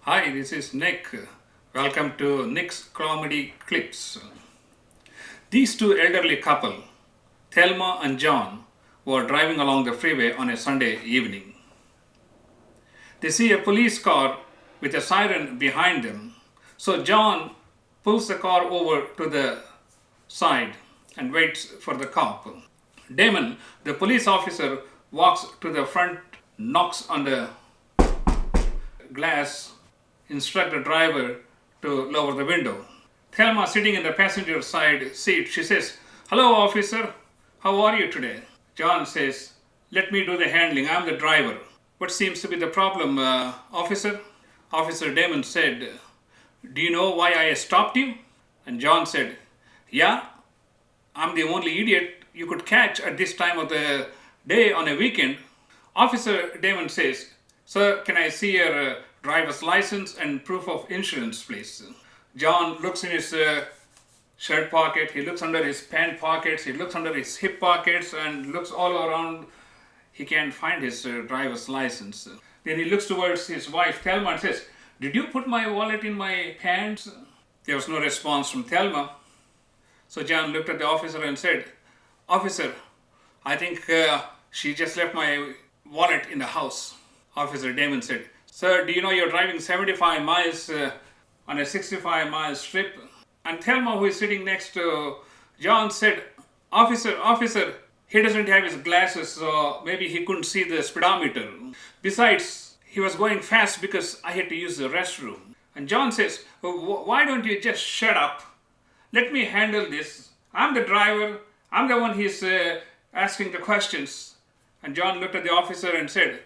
Hi, this is Nick. Welcome to Nick's Comedy Clips. These two elderly couple, Thelma and John, were driving along the freeway on a Sunday evening. They see a police car with a siren behind them. So John pulls the car over to the side and waits for the cop. Damon, the police officer, walks to the front, knocks on the glass, instruct the driver to lower the window. Thelma, sitting in the passenger side seat, she says, "Hello, officer. How are you today?" John says, "Let me do the handling. I'm the driver." "What seems to be the problem, officer?" Officer Damon said, "Do you know why I stopped you?" And John said, "Yeah, I'm the only idiot you could catch at this time of the day on a weekend." Officer Damon says, "Sir, can I see your driver's license and proof of insurance, please?" John looks in his shirt pocket, he looks under his pant pockets, he looks under his hip pockets and looks all around. He can't find his driver's license. Then he looks towards his wife, Thelma, and says, "Did you put my wallet in my pants?" There was no response from Thelma. So John looked at the officer and said, "Officer, I think she just left my wallet in the house." Officer Damon said, "Sir, do you know you're driving 75 miles on a 65-mile strip?" And Thelma, who is sitting next to John, said, Officer, he doesn't have his glasses, so maybe he couldn't see the speedometer. Besides, he was going fast because I had to use the restroom." And John says, "Why don't you just shut up? Let me handle this. I'm the driver. I'm the one he's asking the questions." And John looked at the officer and said,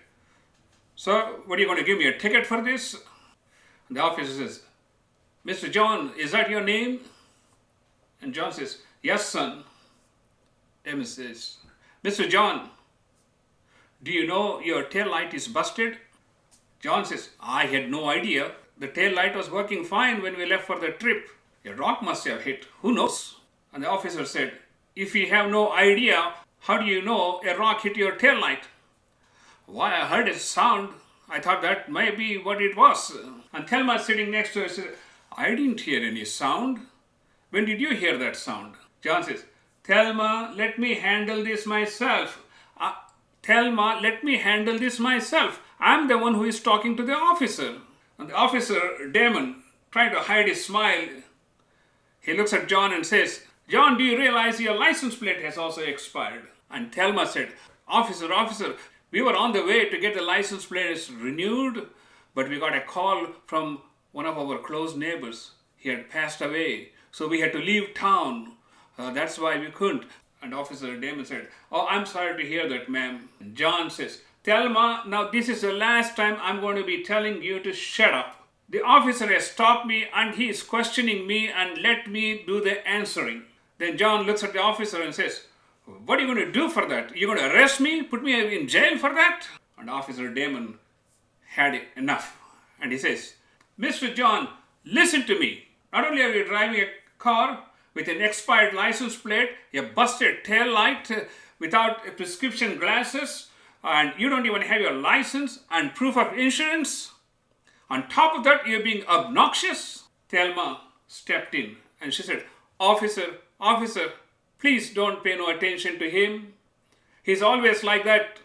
"Sir, what are you going to give me, a ticket for this?" And the officer says, "Mr. John, is that your name?" And John says, "Yes, son." Damon says, "Mr. John, do you know your tail light is busted?" John says, "I had no idea. The tail light was working fine when we left for the trip. A rock must have hit. Who knows?" And the officer said, "If you have no idea, how do you know a rock hit your tail light?" "Why, I heard a sound. I thought that might be what it was." And Thelma, sitting next to her, said, "I didn't hear any sound. When did you hear that sound?" John says, "Thelma, let me handle this myself. Thelma, let me handle this myself. I'm the one who is talking to the officer." And the officer, Damon, trying to hide his smile, he looks at John and says, "John, do you realize your license plate has also expired?" And Thelma said, Officer, we were on the way to get the license plates renewed, but we got a call from one of our close neighbors. He had passed away, so we had to leave town. That's why we couldn't." And Officer Damon said, "Oh, I'm sorry to hear that, ma'am." And John says, "Thelma, now this is the last time I'm going to be telling you to shut up. The officer has stopped me and he is questioning me and let me do the answering." Then John looks at the officer and says, "What are you going to do for that? You're going to arrest me? Put me in jail for that?" And Officer Damon had enough. And he says, "Mr. John, listen to me. Not only are you driving a car with an expired license plate, a busted tail light, without prescription glasses, and you don't even have your license and proof of insurance. On top of that, you're being obnoxious." Thelma stepped in and she said, Officer, please don't pay no attention to him. He's always like that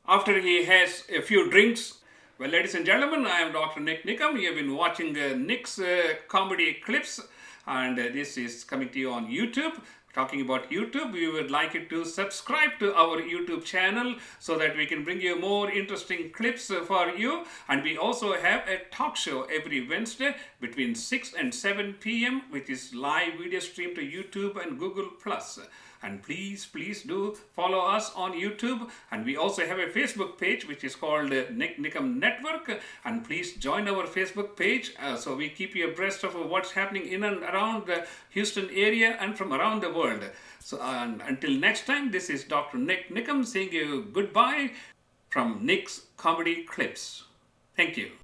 after he has a few drinks." Well, ladies and gentlemen, I am Dr. NIKAM. You have been watching Nick's comedy clips, and this is coming to you on YouTube. Talking about YouTube, we would like you to subscribe to our YouTube channel so that we can bring you more interesting clips for you. And we also have a talk show every Wednesday between 6 and 7 p.m. which is live video stream to YouTube and Google+. And please do follow us on YouTube. And we also have a Facebook page which is called NIKAM Network. And please join our Facebook page so we keep you abreast of what's happening in and around the Houston area and from around the world. So until next time, this is Dr. NIKAM saying you goodbye from Nick's Comedy Clips. Thank you.